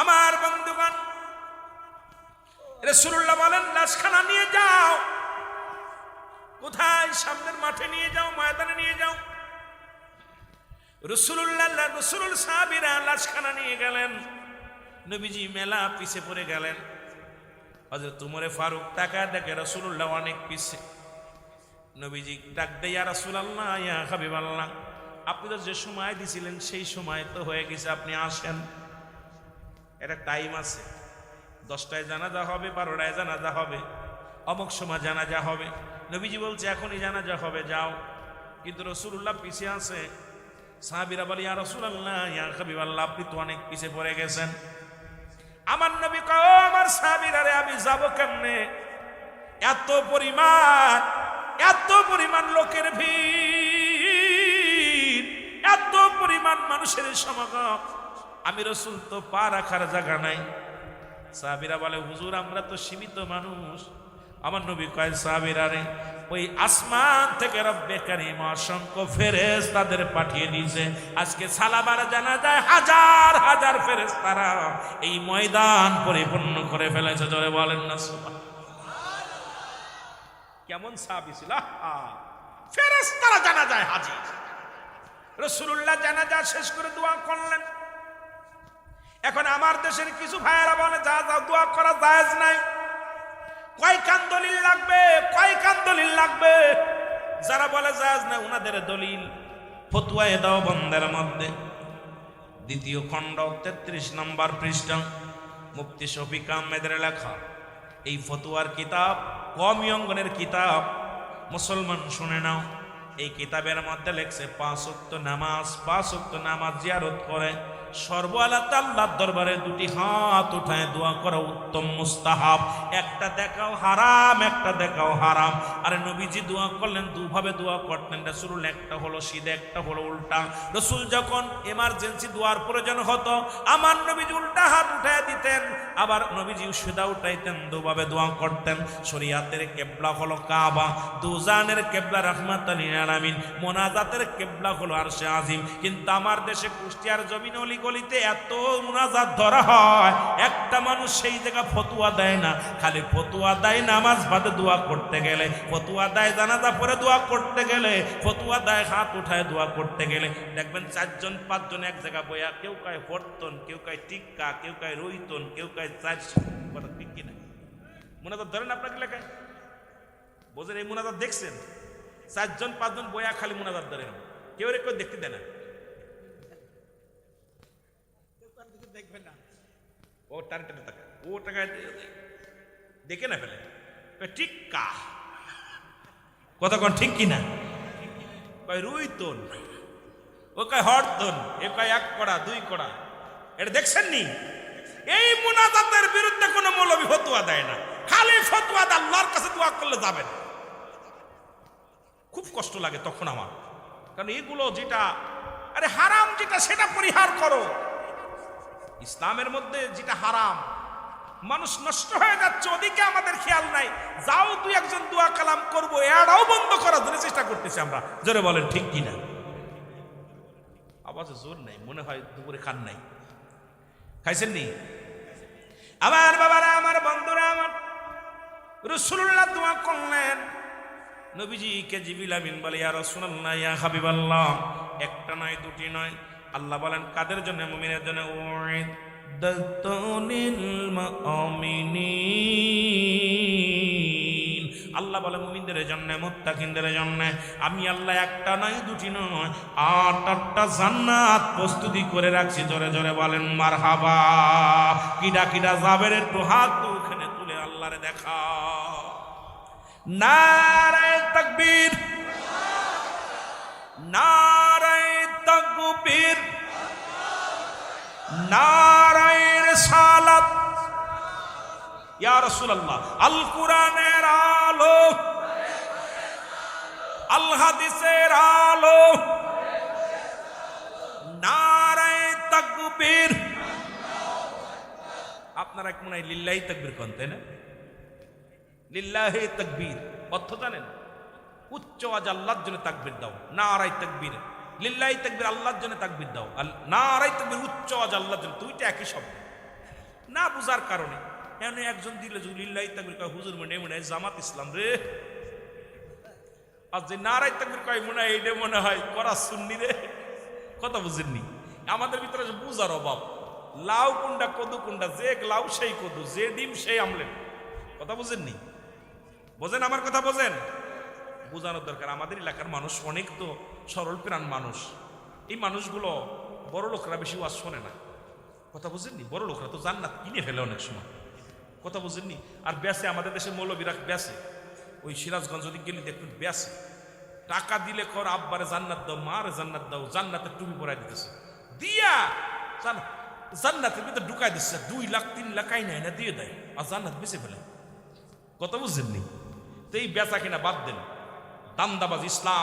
আমার বন্ধুগণ, রাসূলুল্লাহ বলেন, লাশখানা নিয়ে যাও। কোথায়? সামনের মাঠে নিয়ে যাও, ময়দানে নিয়ে যাও। রসুল সাহাবীরা লাশখানা নিয়ে গেলেন। নবীজি মেলা পিছে পড়ে গেলেন। হযরত উমরে ফারুক টাকা দেখে রাসূলুল্লাহ অনেক পিছে। নবীজি ডাক দেয়, ইয়া রাসূলুল্লাহ, ইয়া হাবিবাল্লাহ, আপনি তো যে সময় দিছিলেন সেই সময় তো হয়ে গেছে, আপনি আসেন। একটা টাইম আছে, 10টায় জানাজা হবে, 12টায় জানাজা হবে, অমুক সময় জানাজা হবে। নবীজি বলছে এখনই জানাজা হবে, যাও। কিন্তু রাসূলুল্লাহ পিছে আছে। সাহাবীরা বলে, ইয়া রাসূলুল্লাহ, ইয়া হাবিবাল্লাহ, আপনি তো অনেক পিছে পড়ে গেছেন। আমার নবী কয়, ও আমার সাহাবীরা রে, আমি যাব কেমনে? এত পরিমাণ লোকের ভিড়, এত পরিমাণ মানুষের সমাগম, আমি রাসূল তো পা রাখার জায়গা নাই। সাহাবীরা বলে, হুজুর আমরা তো সীমিত মানুষ। আমার নবী কয়, সাহাবীরা রে, ওই আসমান থেকে রব্বে কারীম অসংখ্য ফেরেশতাদের পাঠিয়ে দিয়েছে। আজকে সালাবার জানাজায় হাজার হাজার ফেরেশতারা এই ময়দান পরিপূর্ণ করে ফেলেছে। জোরে বলেন না সুবহানাল্লাহ। কেমন সাহাবী ছিল! ফেরেশতারা জানাজায় হাজির। রাসূলুল্লাহ জানাজা শেষ করে দোয়া করলেন। এখন আমার দেশের কিছু ভাইয়েরা বলে, যা যা দোয়া করা জায়েজ নাই। কয় কান দলিল লাগবে, কয় কান দলিল লাগবে? যারা বলে জায়েজ না, উনাদের দলিল ফতোয়ায়ে দেওবন্দের মধ্যে 2য় খণ্ড 33 নম্বর পৃষ্ঠা, মুফতি শফিক আহমেদের লেখা এই ফতোয়ার কিতাব, কওমি অঙ্গনের কিতাব। মুসলমান শুনে নাও, এই কিতাবের মধ্যে লেখছে 5 ওয়াক্ত নামাজ জিয়ারত করে সর্বআলাতে আল্লাহর দরবারে দুটি হাত উঠায় দোয়া করা উত্তম মুস্তাহাব। একটা দেখাও হারাম, একটা দেখাও হারাম। আরে নবীজি দোয়া করলেন দুভাবে দোয়া করতেন রাসূল, একটা হলো সিধে, একটা হলো উল্টা। রাসূল যখন এমার্জেন্সি দোয়ার প্রয়োজন হতো আমার নবীজি উল্টা হাত উঠায় দিতেন, আবার নবীজি সিধা উঠাইতেন, দুভাবে দোয়া করতেন। শরীয়তের কিবলা হলো কাবা, দুজানের কিবলা রাহমাতুল লিল আলামিন, মোনাজাতের কিবলা হলো আরশে আজিম। কিন্তু আমার দেশে কুষ্টিয়ার জমিন গলিতে এত মুনাজাত ধরা হয়, একটা মানুষ সেই জায়গা ফতুয়া দেয় না, খালি ফতুয়া দেয় নামাজ বাদে দোয়া করতে গেলে, ফতুয়া দেয় জানাজা পড়ে দোয়া করতে গেলে, ফতুয়া দেয় হাত উঠায় দোয়া করতে গেলে। দেখবেন 4জন 5জন এক জায়গা বইয়া, কেউ কয় হরতন, কেউ কয় টিক্কা, কেউ কয় রইতন, কেউ কয় 400। কথা ঠিক কিনা? মুনাজাত ধরেন আপনাকে লেখায় বোঝেন? এই মুনাজাত দেখছেন? 4জন 5জন বইয়া খালি মুনাজাত ধরে, কেউ রে কেউ দেখতে দেয় না। দেখবেন না ও টান টানে টাকা, ও টাকা দেখে না ফেলে ঠিক কা কথা কোন ঠিক কিনা? কয় রুইতন, ও কয় হরতন, এ কয় 1 কড়া 2 কড়া। এটা দেখছেন নি? এই মুনাজাতের বিরুদ্ধে কোনো মৌলবী ফতোয়া দেয় না, খালি ফতোয়া দেয় আল্লাহর কাছে দোয়া করলে যাবেন। খুব কষ্ট লাগে তখন আমার, কারণ এগুলো যেটা আরে হারাম যেটা সেটা পরিহার করো। ইসলামের মধ্যে যেটা হারাম মানুষ নষ্ট হয়ে যাচ্ছে, ওদিকে আমাদের খেয়াল নাই। যাও 2-1জন দোয়া কালাম করবো, এটাও বন্ধ করার জন্য চেষ্টা করতেছি আমরা। জোরে বলেন ঠিক কিনা? আওয়াজে জোর নাই, মনে হয় দুপুরে খান নাই, খাইছেন নি? আমার বাবারা, আমার বন্ধুরা, আমার রাসূলুল্লাহ দোয়া করলেন। নবীজিকে জিবরিল আমিন বলে, ইয়া রাসূলুল্লাহ, ইয়া হাবিবাল্লাহ, একটা নয় দুটি নয়। আল্লাহ বলেন কাদের জন্য? মুমিনের জন্য। আল্লাহ বলে মুমিনদের জন্য, মুত্তাকিনদের জন্য। আমি আল্লাহ একটা নয় দুটি নয় 8টা জান্নাত প্রস্তুতি করে রাখছি। জোরে জোরে বলেন মারহাবা। কিডা কিডা যাবেন একটু হাত ওখানে তুলে আল্লাহরে দেখা। নারায়ে তাকবীর, নারায়ে তাকবীর, নারায়ে রিসালাত। ইয়া রাসূলুল্লাহ, আল কোরআনের আলো, আল হাদিসের আলো, নারায়ে তাকবীর। আপনারা কি মনে হয় লিল্লাহি তাকবীর কোন, তাই না? লিল্লাহি তাকবীর অর্থ জানেন? উচ্চ আওয়াজ আল্লাহর জন্য তাকবীর দাও, নারায়ে তাকবীর। লিল্লাহি তাকবীর আল্লাহর জন্য তাকবীর দাও, নারায়ে তাকবীর উচ্চ আওয়াজ আল্লাহর জন্য। দুইটা একই শব্দ, না বুঝার কারণে এমন একজন দিলে লিল্লাহি তাকবীর কয়, হুজুর মনে মনে হয় জামাত ইসলাম রে। আর যে নারায়ে তাকবীর কয় মনে হয় এইটা মনে হয় করা সুন্নি রে। কথা বুঝেননি? আমাদের ভিতরে বুঝার অভাব। লাউ কোনটা কদু কোনটা, যে লাউ সেই কদু, যে ডিম সেই আমলেট। কথা বুঝেননি? বোঝেন আমার কথা? বোঝেন? বোঝানোর দরকার। আমাদের এলাকার মানুষ অনেক তো সরল প্রাণ মানুষ। এই মানুষগুলো বড় লোকরা বেশি ওয়াজ শোনে না। কথা বুঝেননি? বড় লোকরা তো জান্নাত কিনে ফেলে অনেক সময়। কথা বুঝেননি? আর বেসে, আমাদের দেশে মৌলবীরা বেসে। ওই সিরাজগঞ্জ যদি গেলে দেখবেন বেসে, টাকা দিলে কর আব্বারে জান্নাত দাও, মারে জান্নাত দাও, জান্নাতের টুপি পরাই দিতেছে, দিয়া জান্নাতের ভিতরে ঢুকাই দিচ্ছে। 2 লাখ 3 লাখ আইনা না দিয়ে দেয়, আর জান্নাত বেঁচে ফেলে। কথা বুঝেননি? তো এই বেচা কিনা বাদ দেন, দান্দাবাজ। ইসলাম